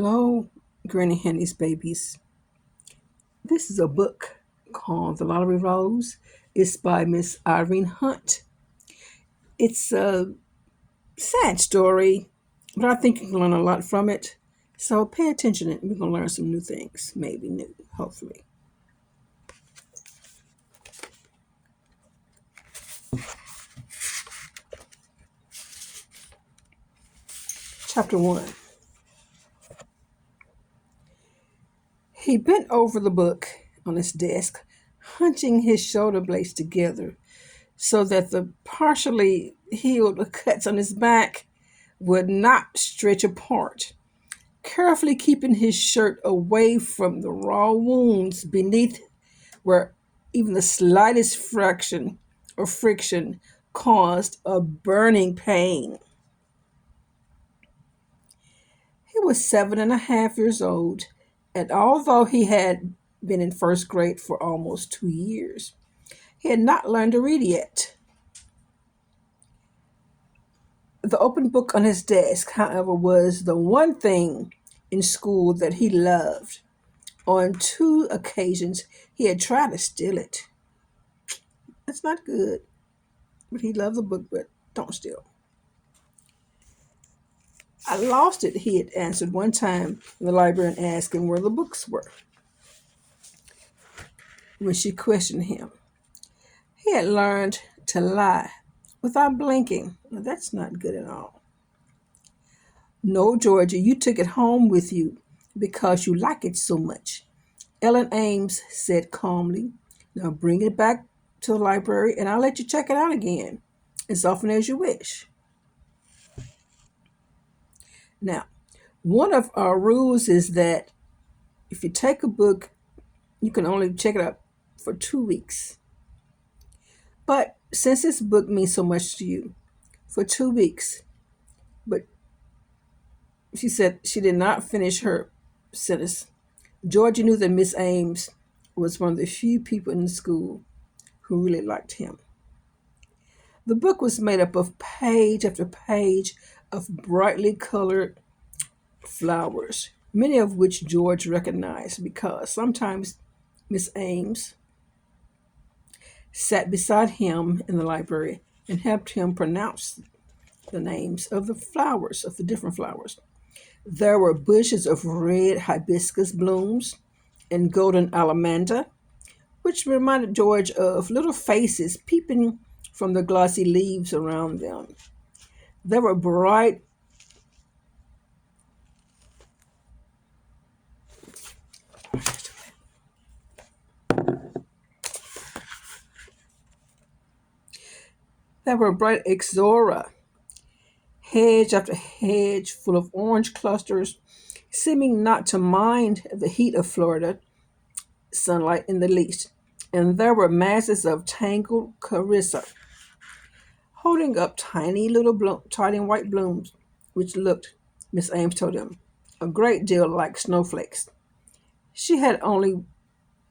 Hello, Granny Hanny's babies. This is a book called The Lottery Rose. It's by Miss Irene Hunt. It's a sad story, but I think you can learn a lot from it. So pay attention and we're going to learn some new things. Maybe new, hopefully. Chapter 1. He bent over the book on his desk, hunching his shoulder blades together so that the partially healed cuts on his back would not stretch apart, carefully keeping his shirt away from the raw wounds beneath where even the slightest fraction or friction caused a burning pain. He was 7.5 years old, and although he had been in first grade for almost 2 years, he had not learned to read yet. The open book on his desk, however, was the one thing in school that he loved. On two occasions, he had tried to steal it. That's not good, but he loved the book, but don't steal. I lost it, he had answered one time when the librarian asked him where the books were. When she questioned him, he had learned to lie without blinking. Now, that's not good at all. No, Georgia, you took it home with you because you like it so much, Ellen Ames said calmly. Now bring it back to the library and I'll let you check it out again as often as you wish. Now, one of our rules is that if you take a book, you can only check it out for 2 weeks. But since this book means so much to you, for 2 weeks, but she said she did not finish her sentence. Georgia knew that Miss Ames was one of the few people in the school who really liked him. The book was made up of page after page of brightly colored flowers, many of which George recognized because sometimes Miss Ames sat beside him in the library and helped him pronounce the names of the flowers, of the different flowers. There were bushes of red hibiscus blooms and golden allamanda, which reminded George of little faces peeping from the glossy leaves around them. There were bright Ixora, hedge after hedge full of orange clusters, seeming not to mind the heat of Florida sunlight in the least. And there were masses of tangled carissa, holding up tiny white blooms, which looked, Miss Ames told him, a great deal like snowflakes. She had only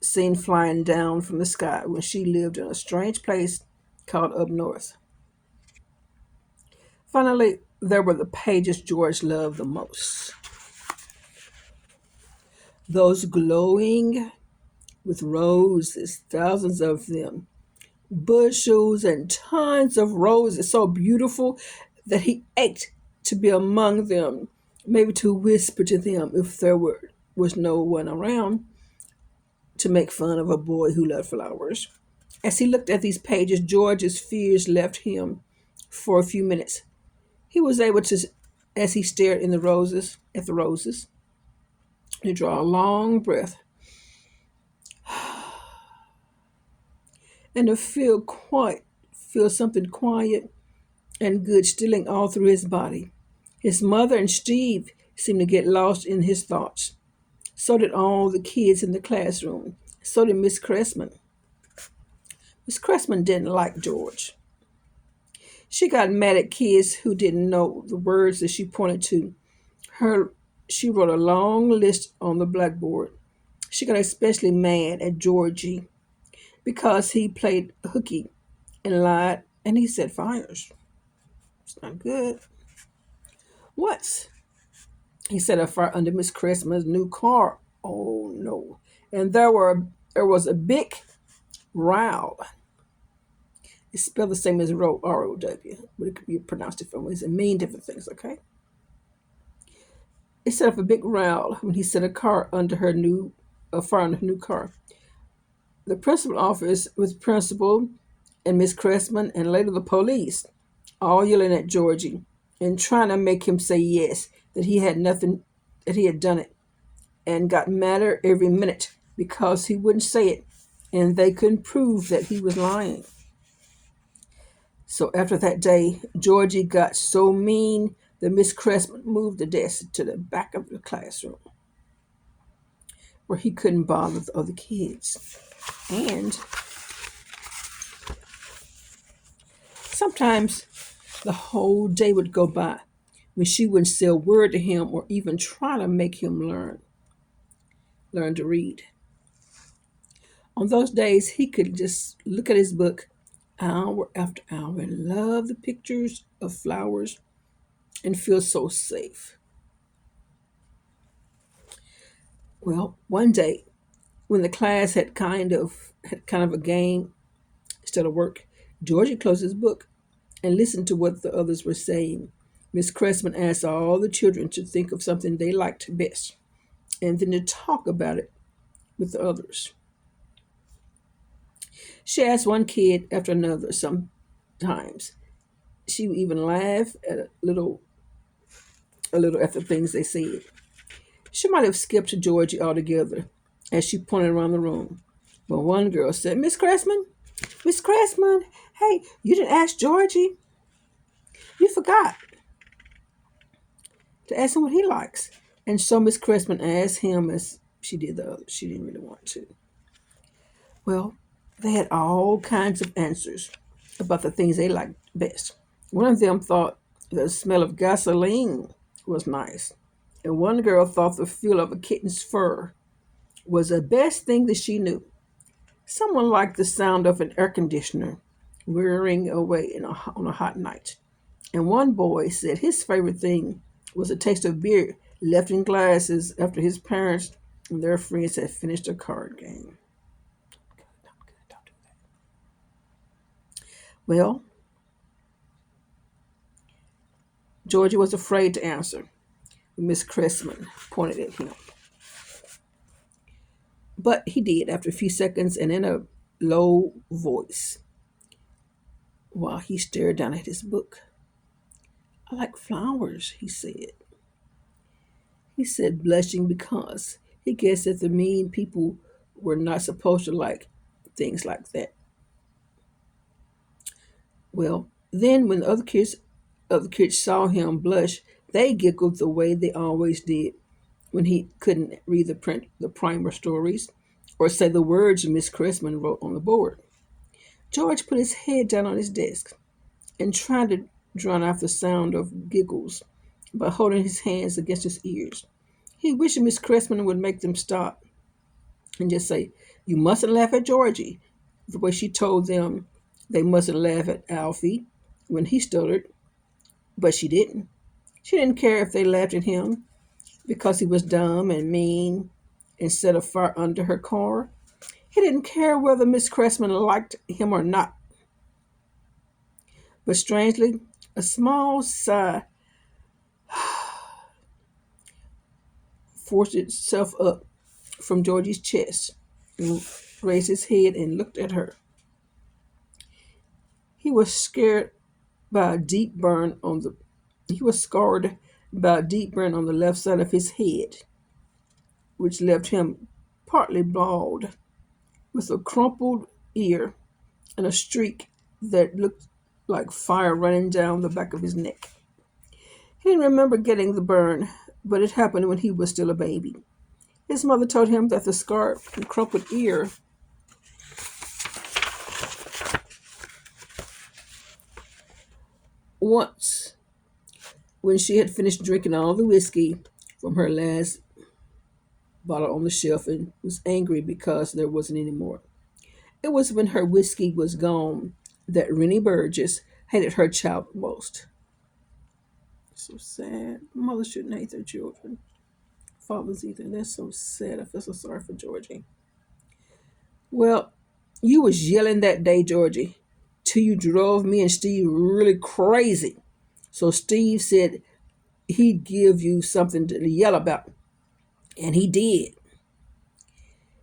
seen flying down from the sky when she lived in a strange place called up north. Finally, there were the pages George loved the most. Those glowing with roses, thousands of them, bushels and tons of roses, so beautiful that he ached to be among them, maybe to whisper to them if was no one around to make fun of a boy who loved flowers. As he looked at these pages, George's fears left him for a few minutes. He was able to, as he stared at the roses, to draw a long breath and to feel something quiet and good stealing all through his body. His mother and Steve seemed to get lost in his thoughts. So did all the kids in the classroom. So did Miss Cressman. Miss Cressman didn't like George. She got mad at kids who didn't know the words that she pointed to. Her she wrote a long list on the blackboard. She got especially mad at Georgie because he played hooky and lied and he set fires. It's not good. Once He set a fire under Miss Christmas' new car. Oh no! And there was a big row. It's spelled the same as ROW, but it could be pronounced different ways and mean different things. Okay. It set up a big row when he set a fire under her new car. The principal office with principal and Miss Cressman and later the police, all yelling at Georgie and trying to make him say yes, that he had nothing, that he had done it, and got madder every minute because he wouldn't say it, and they couldn't prove that he was lying. So after that day, Georgie got so mean that Miss Cressman moved the desk to the back of the classroom where he couldn't bother the other kids. And sometimes the whole day would go by when she wouldn't say a word to him or even try to make him learn to read. On those days, he could just look at his book hour after hour and love the pictures of flowers and feel so safe. Well, one day when the class had kind of a game instead of work, Georgie closed his book and listened to what the others were saying. Miss Cressman asked all the children to think of something they liked best and then to talk about it with the others. She asked one kid after another sometimes. She would even laugh at a little at the things they said. She might have skipped Georgie altogether as she pointed around the room. But one girl said, Miss Cressman, hey, you didn't ask Georgie. You forgot to ask him what he likes. And so Miss Cressman asked him as she did the others. She didn't really want to. Well, they had all kinds of answers about the things they liked best. One of them thought the smell of gasoline was nice, and one girl thought the feel of a kitten's fur was the best thing that she knew. Someone liked the sound of an air conditioner whirring away on a hot night. And one boy said his favorite thing was the taste of beer left in glasses after his parents and their friends had finished a card game. Well, Georgie was afraid to answer when Miss Cressman pointed at him. But he did after a few seconds and in a low voice while he stared down at his book. I like flowers, he said. He said, blushing because he guessed that the mean people were not supposed to like things like that. Well, then when the other kids saw him blush, they giggled the way they always did when he couldn't read the primer stories or say the words Miss Cressman wrote on the board. George put his head down on his desk and tried to drown out the sound of giggles by holding his hands against his ears. He wished Miss Cressman would make them stop and just say, You mustn't laugh at Georgie, the way she told them they mustn't laugh at Alfie when he stuttered, but she didn't. She didn't care if they laughed at him because he was dumb and mean and set a fire under her car. He didn't care whether Miss Cressman liked him or not. But strangely, a small sigh forced itself up from Georgie's chest and raised his head and looked at her. He was scared by a deep burn on the he was scarred by a deep burn on the left side of his head, which left him partly bald, with a crumpled ear and a streak that looked like fire running down the back of his neck. He didn't remember getting the burn, but it happened when he was still a baby. His mother told him that the scarred and crumpled ear once, when she had finished drinking all the whiskey from her last bottle on the shelf and was angry because there wasn't any more. It was when her whiskey was gone that Rennie Burgess hated her child most. So sad. Mothers shouldn't hate their children. Fathers either. That's so sad. I feel so sorry for Georgie. Well, you was yelling that day, Georgie, till you drove me and Steve really crazy. So Steve said he'd give you something to yell about. And he did.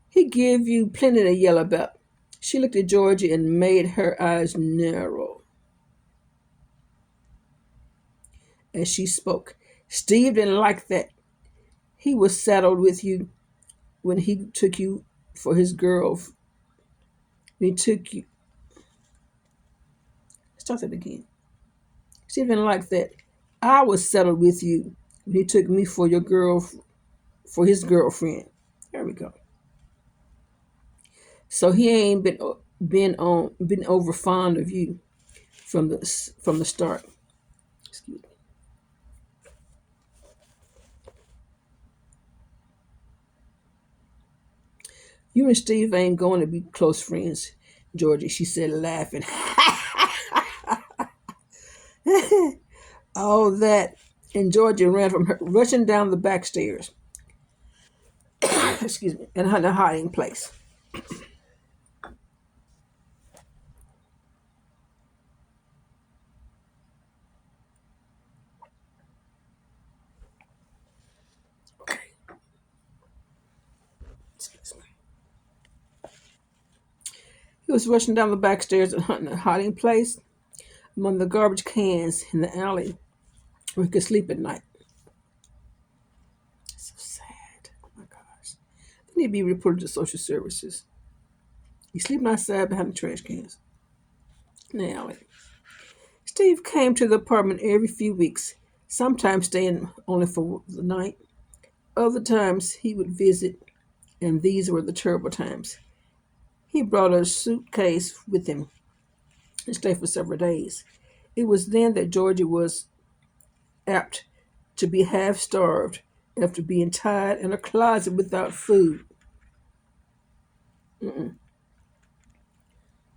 He gave you plenty to yell about. She looked at Georgie and made her eyes narrow as she spoke. Steve didn't like that. He was saddled with you when he took you for his girl. When he took you. Start that again. Steve didn't like that. I was settled with you when he took me for your girl, for his girlfriend. There we go. So he ain't been over fond of you from the start. Excuse me. You and Steve ain't going to be close friends, Georgie, she said, laughing. All that. And Georgie ran from her, rushing down the back stairs. Excuse me, and her hiding place. Okay. Excuse me. He was rushing down the back stairs and hunting a hiding place among the garbage cans in the alley where he could sleep at night. So sad. Oh my gosh. They need to be reported to social services. He's sleeping outside behind the trash cans in the alley. Steve came to the apartment every few weeks, sometimes staying only for the night. Other times he would visit, and these were the terrible times. He brought a suitcase with him and stayed for several days. It was then that Georgie was apt to be half starved after being tied in a closet without food. Mm-mm.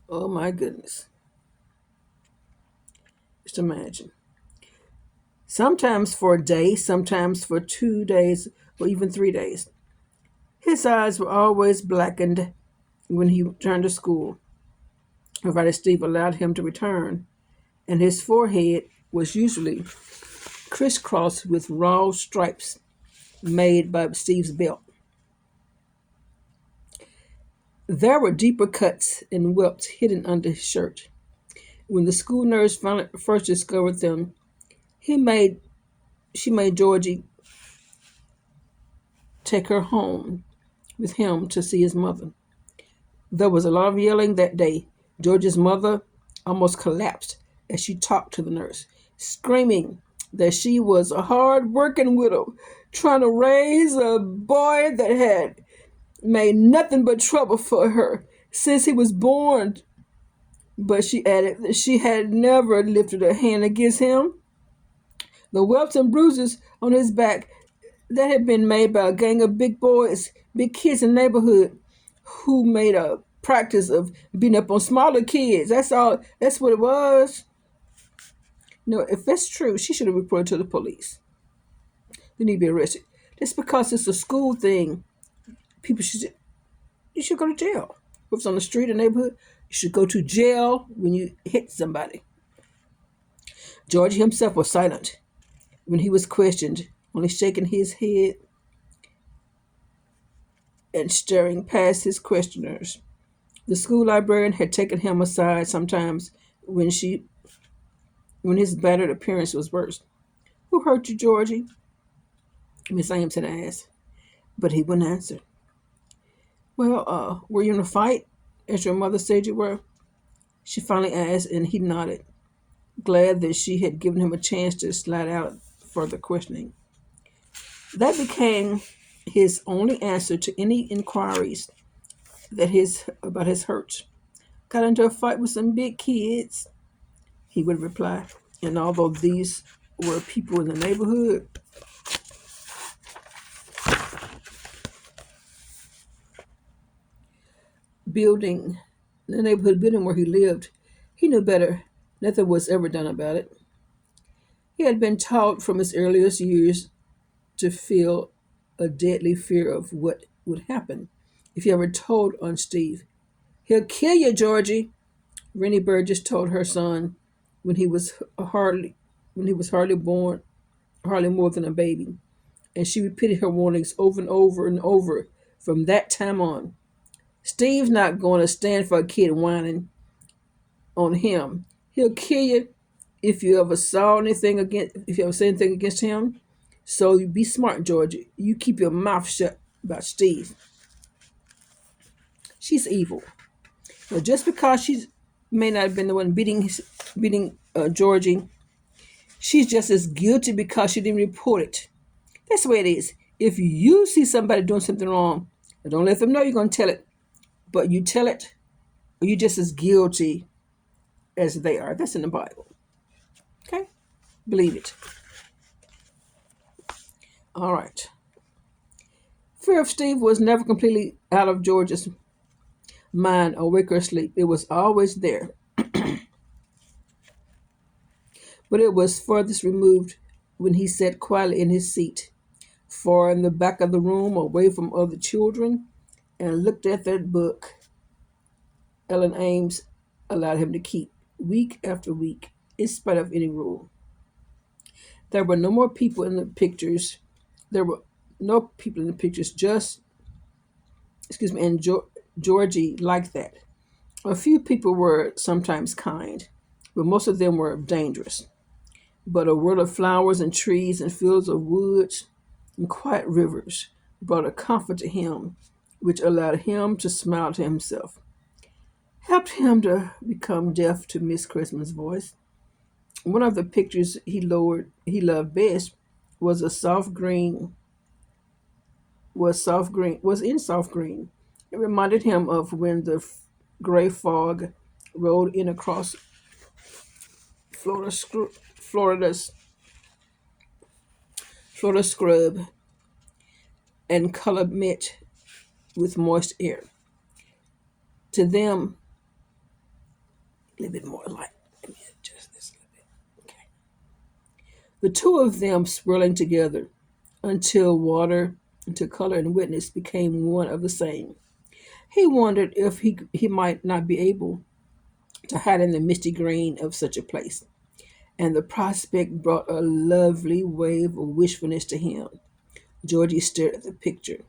Oh my goodness. Just imagine. Sometimes for a day, sometimes for 2 days, or even 3 days. His eyes were always blackened when he returned to school, provided Steve allowed him to return, and his forehead was usually crisscrossed with raw stripes made by Steve's belt. There were deeper cuts and welts hidden under his shirt. When the school nurse first discovered them, he made she made Georgie take her home with him to see his mother. There was a lot of yelling that day. Georgie's mother almost collapsed as she talked to the nurse, screaming that she was a hard working widow trying to raise a boy that had made nothing but trouble for her since he was born. But she added that she had never lifted a hand against him. The welts and bruises on his back that had been made by a gang of big boys, big kids in the neighborhood who made a practice of beating up on smaller kids. That's all. That's what it was. No, if that's true, she should have reported to the police. They need to be arrested. Just because it's a school thing, people should you should go to jail. If it's on the street or neighborhood, you should go to jail when you hit somebody. George himself was silent when he was questioned, only shaking his head and staring past his questioners. The school librarian had taken him aside sometimes when she when his battered appearance was worse. Who hurt you, Georgie? Miss Ames had asked, but he wouldn't answer. Well, were you in a fight, as your mother said you were? She finally asked, and he nodded, glad that she had given him a chance to slide out further questioning. That became his only answer to any inquiries that his about his hurts. Got into a fight with some big kids, he would reply. And although these were people in the neighborhood, building, the neighborhood building where he lived, he knew better. Nothing was ever done about it. He had been taught from his earliest years to feel a deadly fear of what would happen if he ever told on Steve. "He'll kill you, Georgie," Rennie Burgess told her son when he was hardly born, hardly more than a baby, and she repeated her warnings over and over and over from that time on. "Steve's not going to stand for a kid whining on him. He'll kill you if you ever say anything against him. So you be smart, Georgie. You keep your mouth shut about Steve. She's evil. Now, just because she may not have been the one beating Georgie, she's just as guilty because she didn't report it. That's the way it is. If you see somebody doing something wrong, don't let them know you're going to tell it. But you tell it, or you're just as guilty as they are. That's in the Bible. Okay? Believe it. All right. Fear of Steve was never completely out of George's mind, awake or asleep. It was always there, but it was furthest removed when he sat quietly in his seat, far in the back of the room, away from other children, and looked at that book Ellen Ames allowed him to keep week after week, in spite of any rule. There were no more people in the pictures. There were no people in the pictures, just, and Georgie liked that. A few people were sometimes kind, but most of them were dangerous. But a world of flowers and trees and fields of woods and quiet rivers brought a comfort to him, which allowed him to smile to himself, helped him to become deaf to Miss Christmas' voice. One of the pictures he loved best was a soft green was in soft green. It reminded him of when the gray fog rolled in across Florida's Florida scrub and color met with moist air. To them, a little bit more light. Let me adjust this a little bit. Okay. The two of them swirling together until color and witness became one of the same. He wondered if he might not be able to hide in the misty green of such a place, and the prospect brought a lovely wave of wishfulness to him. Georgie stared at the picture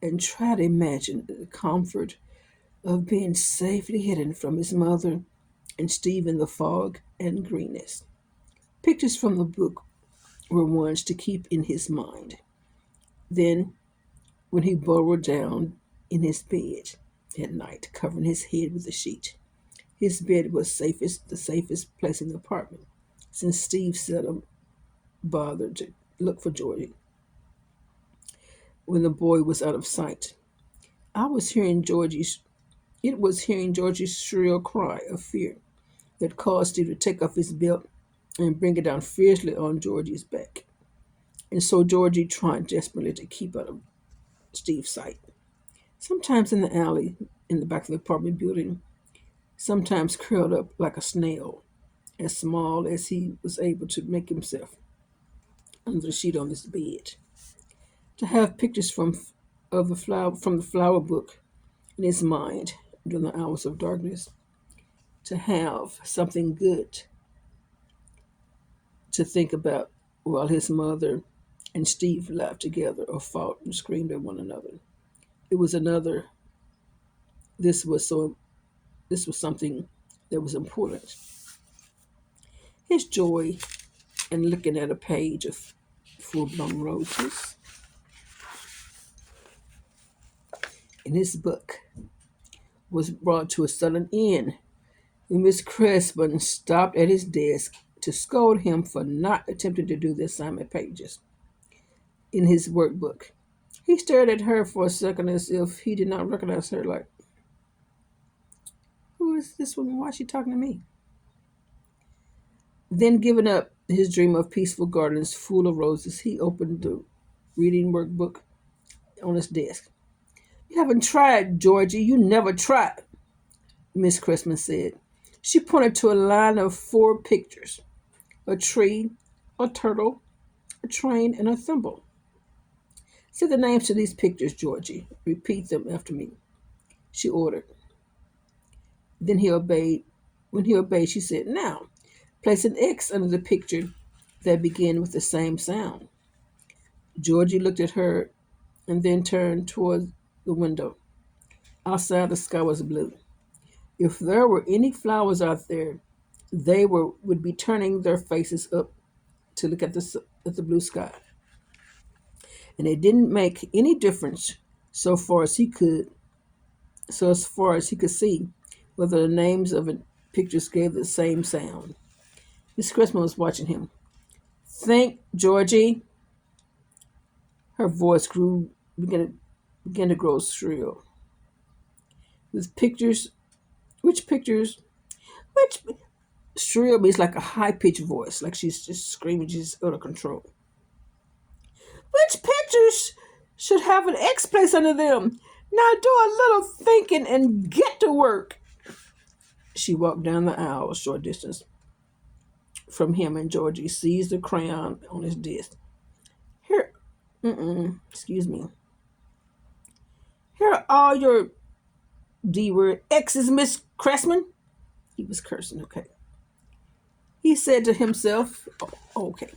and tried to imagine the comfort of being safely hidden from his mother and Steve in the fog and greenness. Pictures from the book were ones to keep in his mind. Then, when he burrowed down in his bed at night, covering his head with a sheet, his bed was the safest place in the apartment, since Steve seldom bothered to look for Georgie when the boy was out of sight. I was hearing Georgie's It was hearing Georgie's shrill cry of fear that caused Steve to take off his belt and bring it down fiercely on Georgie's back. And so Georgie tried desperately to keep out of Steve's sight. Sometimes in the alley in the back of the apartment building, sometimes curled up like a snail, as small as he was able to make himself under the sheet on his bed. To have pictures from the flower book in his mind during the hours of darkness, to have something good to think about while his mother and Steve laughed together or fought and screamed at one another. It was another. This was so. This was something that was important. His joy in looking at a page of full-blown roses in his book was brought to a sudden end when Miss Crispin stopped at his desk to scold him for not attempting to do the assignment pages in his workbook. He stared at her for a second as if he did not recognize her, like, who is this woman? Why is she talking to me? Then, giving up his dream of peaceful gardens full of roses, he opened the reading workbook on his desk. "You haven't tried, Georgie. You never tried," Miss Christmas said. She pointed to a line of 4 pictures: a tree, a turtle, a train, and a thimble. Say the names to these pictures, Georgie. Repeat them after me, she ordered. Then he obeyed. When he obeyed, she said, now, place an X under the picture that began with the same sound. Georgie looked at her and then turned toward the window. Outside, the sky was blue. If there were any flowers out there, would be turning their faces up to look at the blue sky. And it didn't make any difference so far as he could as far as he could see whether the names of the pictures gave the same sound. Miss Christmas was watching him. Think, Georgie. Her voice began to grow shrill. With pictures, which pictures, which shrill means like a high pitched voice, like she's just screaming, she's out of control. Which pictures should have an X place under them? Now do a little thinking and get to work. She walked down the aisle a short distance from him, and Georgie seized the crayon on his desk. Here, excuse me. Here are all your D word X's, Miss Cressman. He was cursing, okay. He said to himself, okay.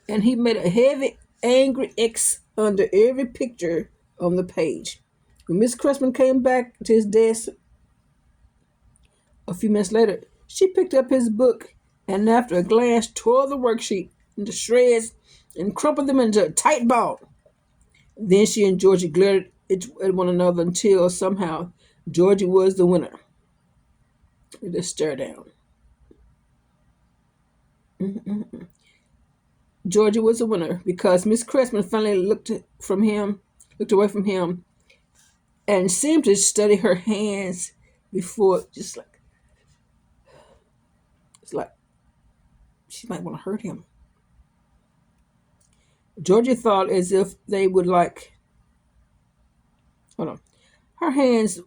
And he made a heavy, angry X under every picture on the page. When Miss Cressman came back to his desk a few minutes later, she picked up his book and, after a glance, tore the worksheet into shreds and crumpled them into a tight ball. Then she and Georgie glared at one another until somehow Georgie was the winner. They just stared down. Georgie was the winner because Miss Cressman finally looked away from him, and seemed to study her hands before, just like it's like she might want to hurt him. Georgie thought as if they would like. Hold on. Her hands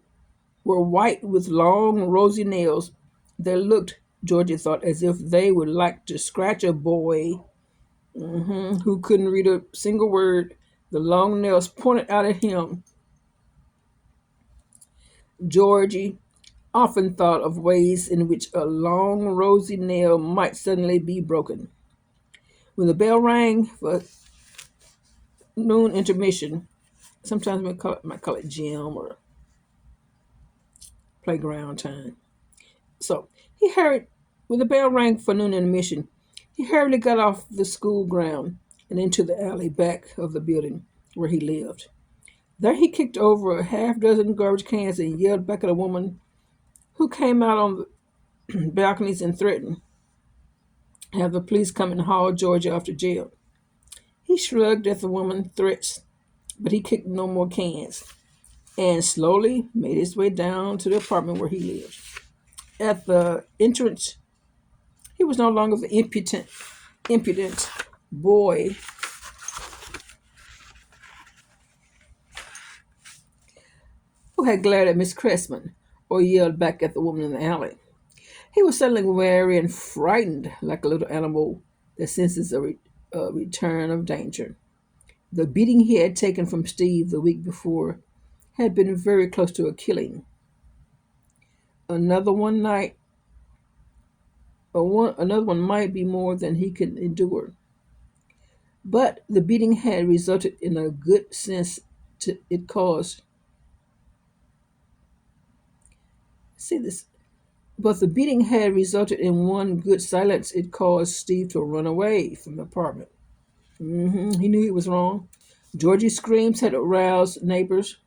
were white with long, rosy nails. They looked, Georgie thought, as if they would like to scratch a boy who couldn't read a single word. The long nails pointed out at him. Georgie often thought of ways in which a long, rosy nail might suddenly be broken. When the bell rang for noon intermission, sometimes we might call it gym or playground time. So he hurried, when the bell rang for noon intermission, he hurriedly got off the school ground and into the alley back of the building where he lived. There he kicked over a half dozen garbage cans and yelled back at a woman who came out on the balconies and threatened to have the police come and haul Georgia off to jail. He shrugged at the woman's threats, but he kicked no more cans and slowly made his way down to the apartment where he lived. At the entrance, he was no longer the impudent boy who had glared at Miss Cressman or yelled back at the woman in the alley. He was suddenly wary and frightened, like a little animal that senses a return of danger. The beating he had taken from Steve the week before had been very close to a killing. Another one night, another one might be more than he could endure. But the beating had resulted in a good sense it caused. See this. But the beating had resulted in one good silence. It caused Steve to run away from the apartment. He knew he was wrong. Georgie's screams had aroused neighbors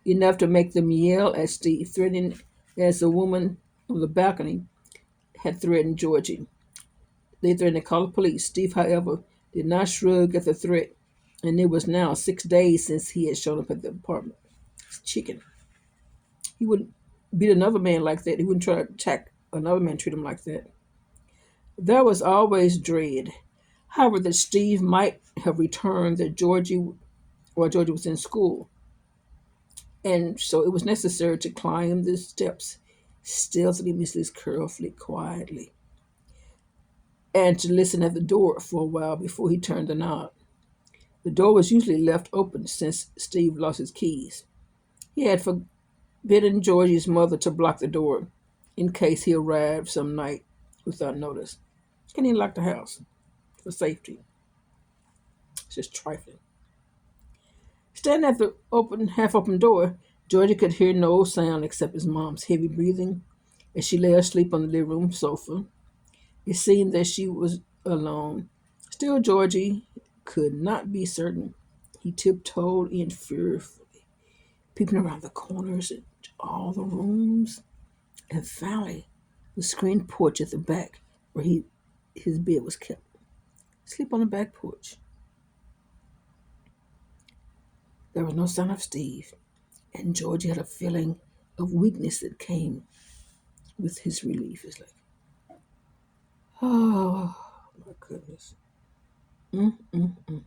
enough to make them yell at Steve, threatening as the woman on the balcony had threatened Georgie. They threatened to call the police. Steve, however, did not shrug at the threat, and it was now 6 days since he had shown up at the apartment. It's chicken. He wouldn't beat another man like that. He wouldn't try to attack another man, treat him like that. There was always dread, however, that Steve might have returned that Georgie was in school. And so it was necessary to climb the steps stealthily, carefully, quietly. and to listen at the door for a while before he turned the knob. The door was usually left open since Steve lost his keys. He had forbidden Georgie's mother to block the door in case he arrived some night without notice. And he locked the house for safety. It's just trifling. Standing at the half open door, Georgie could hear no sound except his mom's heavy breathing as she lay asleep on the living room sofa. It seemed that she was alone. Still, Georgie could not be certain. He tiptoed in fearfully, peeping around the corners and all the rooms, and finally the screened porch at the back where his bed was kept. Sleep on the back porch. There was no sign of Steve, and Georgie had a feeling of weakness that came with his relief. It's like, oh my goodness. Mm-mm-mm.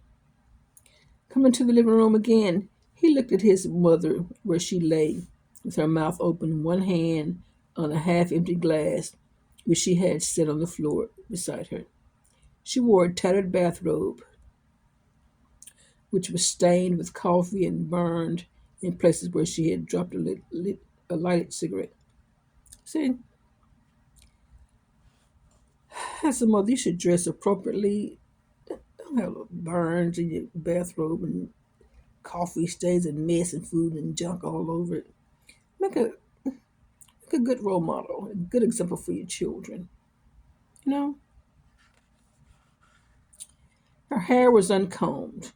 Coming to the living room again, he looked at his mother where she lay, with her mouth open, one hand on a half-empty glass which she had set on the floor beside her. She wore a tattered bathrobe, which was stained with coffee and burned in places where she had dropped a lighted cigarette. See, as a mother, you should dress appropriately. Don't have burns in your bathrobe and coffee stains and mess and food and junk all over it. Make a good role model, a good example for your children. You know, her hair was uncombed,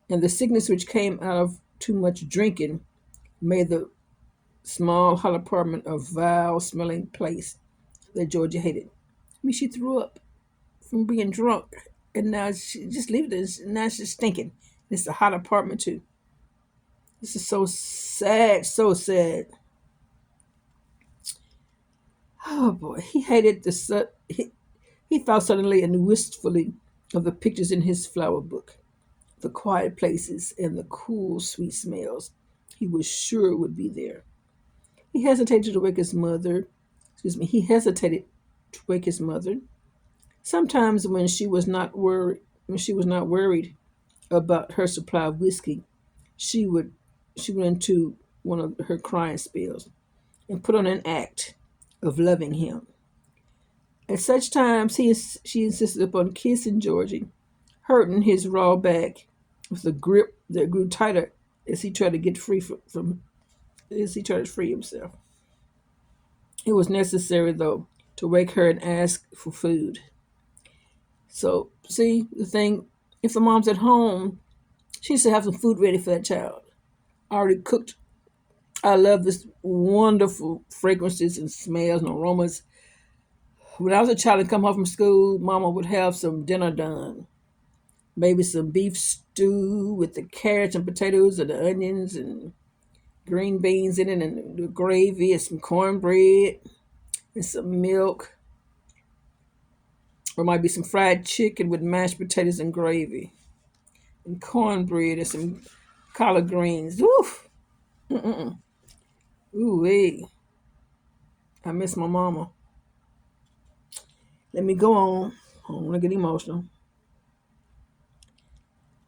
and the sickness which came out of too much drinking made the small hot apartment a vile smelling place that Georgia hated. I mean, she threw up from being drunk, and now she just leave it. Now she's stinking. It's a hot apartment too. This is so sad, so sad. Oh boy, he hated he thought suddenly and wistfully of the pictures in his flower book, the quiet places and the cool, sweet smells he was sure would be there. He hesitated to wake his mother. Excuse me. He hesitated to wake his mother. Sometimes when she was not worried about her supply of whiskey, she would she went into one of her crying spells and put on an act of loving him. At such times, she insisted upon kissing Georgie, hurting his raw back with a grip that grew tighter as he tried to get free from as he tried to free himself. It was necessary, though, to wake her and ask for food. So, see, the thing, if the mom's at home, she needs to have some food ready for that child. Already cooked. I love this wonderful fragrances and smells and aromas. When I was a child and come home from school, Mama would have some dinner done. Maybe some beef stew with the carrots and potatoes and the onions and green beans in it and the gravy and some cornbread and some milk. Or might be some fried chicken with mashed potatoes and gravy and cornbread and some collard greens. Oof. Mm-mm. Ooh wee. I miss my mama. Let me go on. I don't want to get emotional.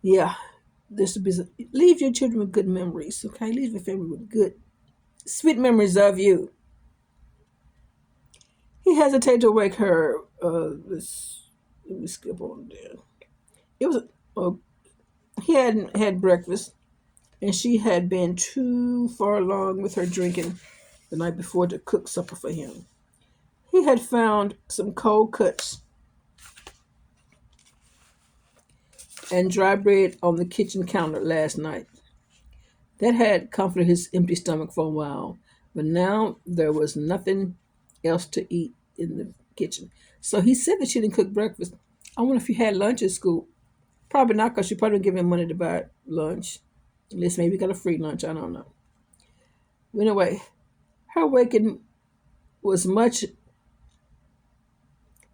Yeah, this would be leave your children with good memories. Okay, leave your family with good, sweet memories of you. He hesitated to wake her. Let me skip on down. It was uh, he hadn't had breakfast, and she had been too far along with her drinking the night before to cook supper for him. He had found some cold cuts and dry bread on the kitchen counter last night. That had comforted his empty stomach for a while, but now there was nothing else to eat in the kitchen. So he said that she didn't cook breakfast. I wonder if you had lunch at school. Probably not, because she probably gave him money to buy lunch. Unless maybe got a free lunch. I don't know. Anyway, her waking was much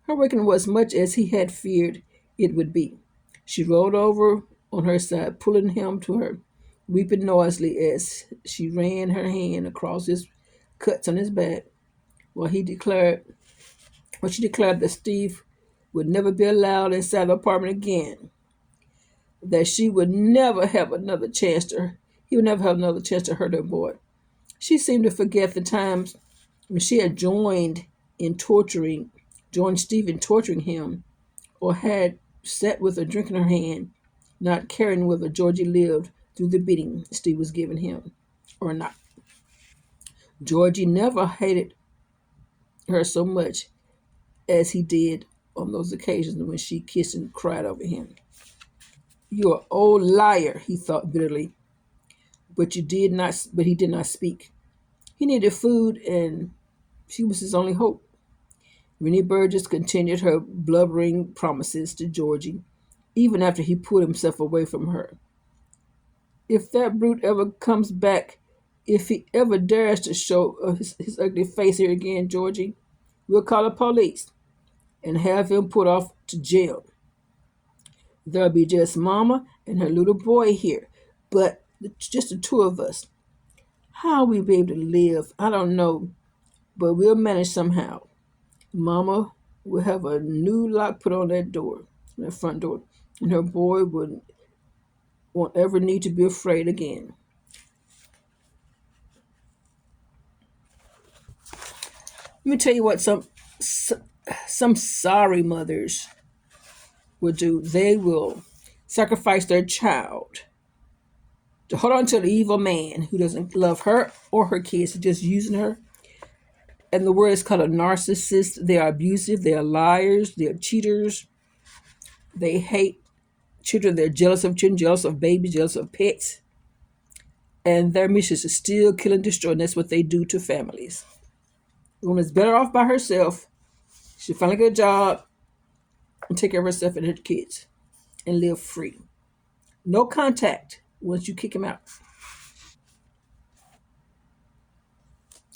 her waking was much as he had feared it would be. She rolled over on her side, pulling him to her, weeping noisily as she ran her hand across his cuts on his back, while he declared, while she declared that Steve would never be allowed inside the apartment again, that she would never have another chance to he would never have another chance to hurt her boy. She seemed to forget the times when she had joined Steve in torturing him, or had sat with a drink in her hand, not caring whether Georgie lived through the beating Steve was giving him or not. Georgie never hated her so much as he did on those occasions when she kissed and cried over him. "You're an old liar," he thought bitterly, but he did not speak. He needed food, and she was his only hope. Rennie Burgess continued her blubbering promises to Georgie, even after he pulled himself away from her. "If that brute ever comes back, if he ever dares to show his ugly face here again, Georgie, we'll call the police and have him put off to jail. There'll be just Mama and her little boy here, but just the two of us. How we be able to live, I don't know, but we'll manage somehow. Mama will have a new lock put on that front door, and her boy won't ever need to be afraid again." Let me tell you what some sorry mothers will do. They will sacrifice their child to hold on to the evil man who doesn't love her or her kids, just using her. And the word is called a narcissist. They are abusive, they are liars, they are cheaters, they hate children, they're jealous of children, jealous of babies, jealous of pets. And their mission is to steal, kill, and destroy. And that's what they do to families. The woman is better off by herself. She finally get a job and take care of herself and her kids and live free. No contact once you kick him out.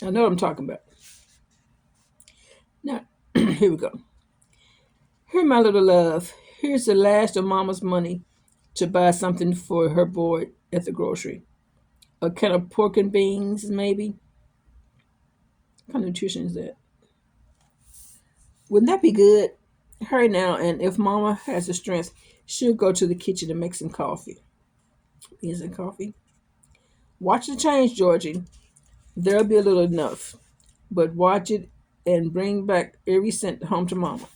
I know what I'm talking about. Now, here we go. "Here, my little love. Here's the last of Mama's money to buy something for her boy at the grocery. A can of pork and beans, maybe. What kind of nutrition is that? Wouldn't that be good? Hurry now, and if Mama has the strength, she'll go to the kitchen and make some coffee." Beans and coffee. "Watch the change, Georgie. There'll be a little enough, but watch it and bring back every cent home to Mama."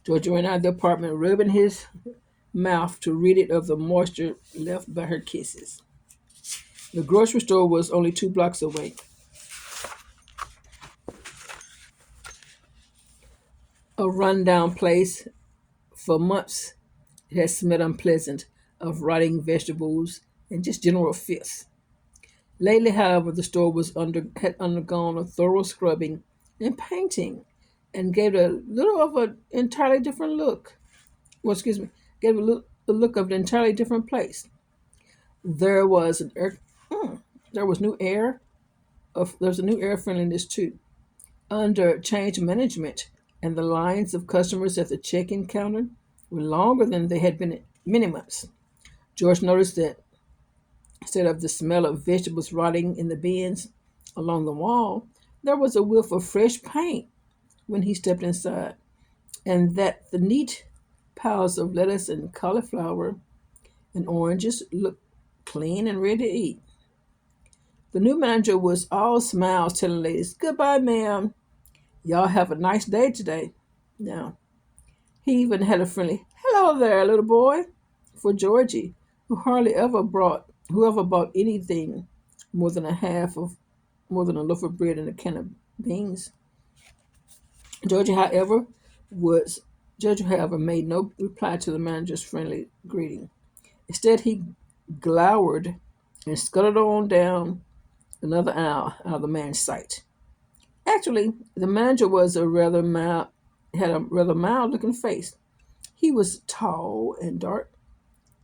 Georgie ran out of the apartment, rubbing his mouth to rid it of the moisture left by her kisses. The grocery store was only 2 blocks away. A rundown place. For months, it had smelled unpleasant of rotting vegetables and just general filth. Lately, however, the store had undergone a thorough scrubbing and painting, and gave a little of an entirely different look. Well, excuse me, gave a look of an entirely different place. There was an air, there was new air. There's a new air friendliness too. Under change management, and the lines of customers at the check-in counter were longer than they had been in many months. George noticed that instead of the smell of vegetables rotting in the bins along the wall, there was a whiff of fresh paint when he stepped inside, and that the neat piles of lettuce and cauliflower and oranges looked clean and ready to eat. The new manager was all smiles, telling ladies, "Goodbye, ma'am. Y'all have a nice day today." Now, he even had a friendly, "Hello there, little boy," for Georgie, who ever bought anything more than more than a loaf of bread and a can of beans. Georgie, however, was Georgie, however, made no reply to the manager's friendly greeting. Instead, he glowered and scuttled on down another aisle out of the man's sight. Actually, the manager had a rather mild looking face. He was tall and dark,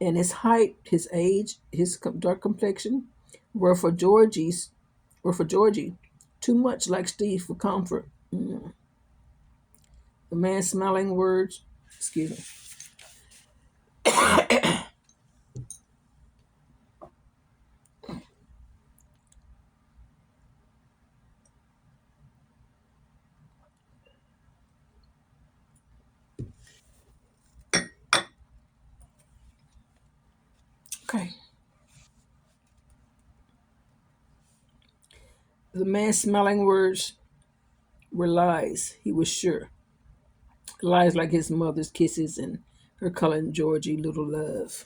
and his height, his age, his dark complexion were for Georgie's were for Georgie too much like Steve for comfort. The man's smiling words, excuse me. The man's smiling words were lies, he was sure. Lies like his mother's kisses and her calling Georgie little love.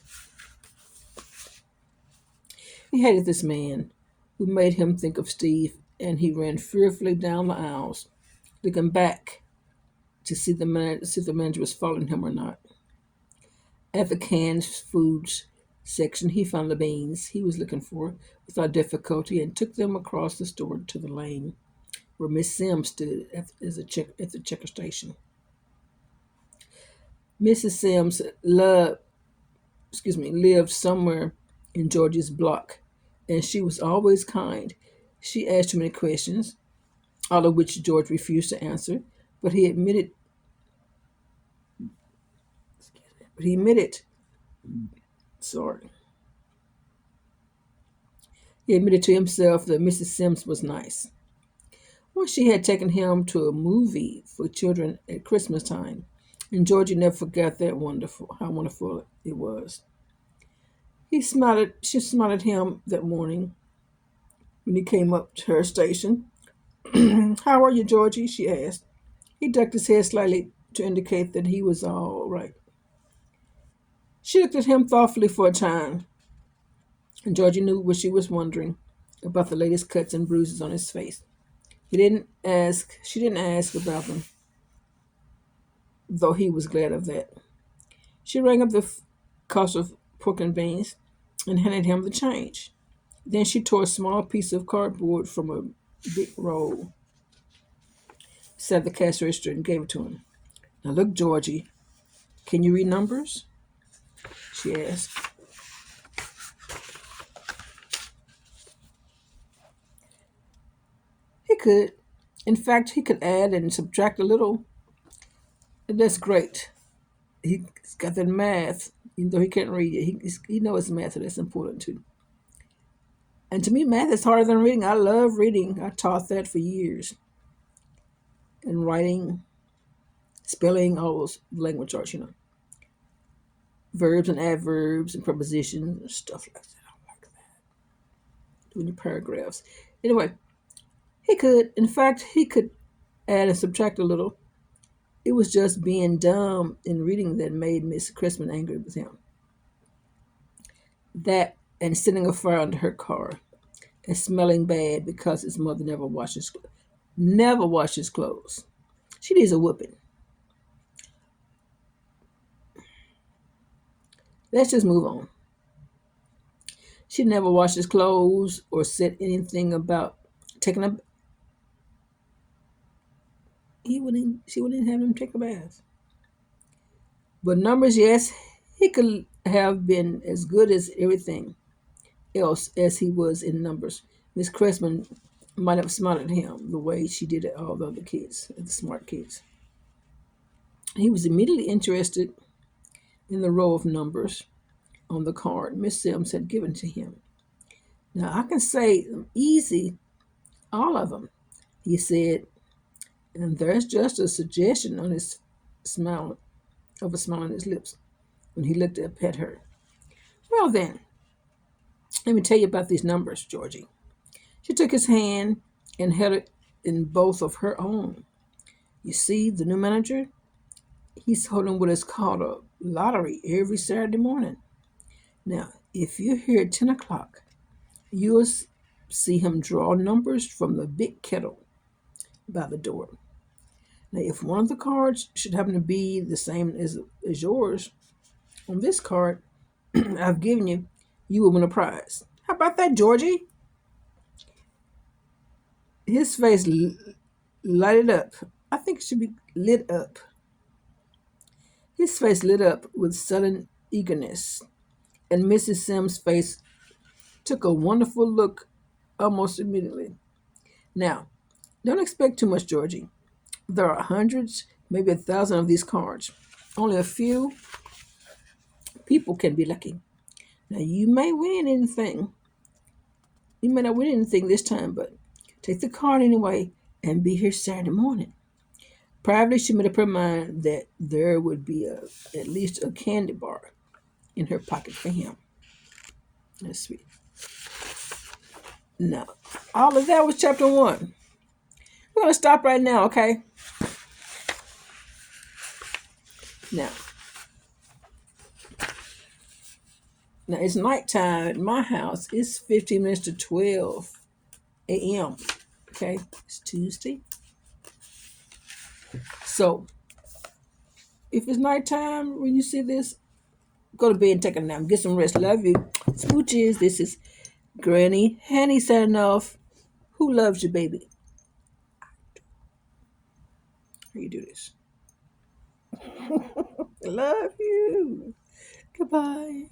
He hated this man who made him think of Steve, and he ran fearfully down the aisles, looking back to see if the manager was following him or not. At the canned foods section, he found the beans he was looking for without difficulty and took them across the store to the lane where Miss Sims stood at the checker station. Mrs. Sims lived somewhere in Georgie's block, and she was always kind. She asked too many questions, all of which George refused to answer, but he admitted, sorry, he admitted to himself that Mrs. Sims was nice. Once she had taken him to a movie for children at Christmas time, and Georgie never forgot how wonderful it was. She smiled at him that morning when he came up to her station. How are you, Georgie? She asked. He ducked his head slightly to indicate that he was all right. She looked at him thoughtfully for a time, and Georgie knew what she was wondering about the latest cuts and bruises on his face. She didn't ask about them, though he was glad of that. She rang up the cost of pork and beans and handed him the change. Then she tore a small piece of cardboard from a big roll, sat the cash register, and gave it to him. Now look, Georgie, can you read numbers? She asked. He could. In fact, he could add and subtract a little. And that's great. He's got that math, even though he can't read it. He knows math, and that's important too. And to me, math is harder than reading. I love reading. I taught that for years. And writing, spelling, all those language arts. Verbs and adverbs and prepositions and stuff like that. I like that. Doing your paragraphs. Anyway, he could. In fact, he could add and subtract a little. It was just being dumb in reading that made Miss Crispin angry with him. That and setting a fire under her car and smelling bad because his mother never washes clothes. She needs a whooping. Let's just move on. She never washes clothes or said anything about taking a. She wouldn't have him take a bath. But numbers, yes, he could have been as good as everything else as he was in numbers. Miss Cressman might have smiled at him the way she did at all the other kids, the smart kids. He was immediately interested in the row of numbers on the card Miss Sims had given to him. Now I can say easy, all of them, he said, and there's just a suggestion on his smile of a smile on his lips when he looked up at her. Well then, let me tell you about these numbers, Georgie. She took his hand and held it in both of her own. You see, the new manager, he's holding what is called a lottery every Saturday morning. Now, if you're here at 10 o'clock, you'll see him draw numbers from the big kettle by the door. Now, if one of the cards should happen to be the same as yours, on this card I've given you, you will win a prize. How about that, Georgie? His face lighted up. I think it should be lit up. His face lit up with sudden eagerness, and Mrs. Sims' face took a wonderful look almost immediately. Now, don't expect too much, Georgie. There are hundreds, maybe 1,000 of these cards. Only a few people can be lucky. Now, you may win anything. You may not win anything this time, but take the card anyway and be here Saturday morning. Privately, she made up her mind that there would be at least a candy bar in her pocket for him. That's sweet. Now, all of that was chapter 1. We're going to stop right now, okay? Now, now it's nighttime at my house. It's 15 minutes to 12 a.m. Okay, it's Tuesday. So, if it's nighttime when you see this, go to bed and take a nap. Get some rest. Love you. Smooches. This is Granny Hanny signing off. Who loves you, baby? How you do this? Love you. Goodbye.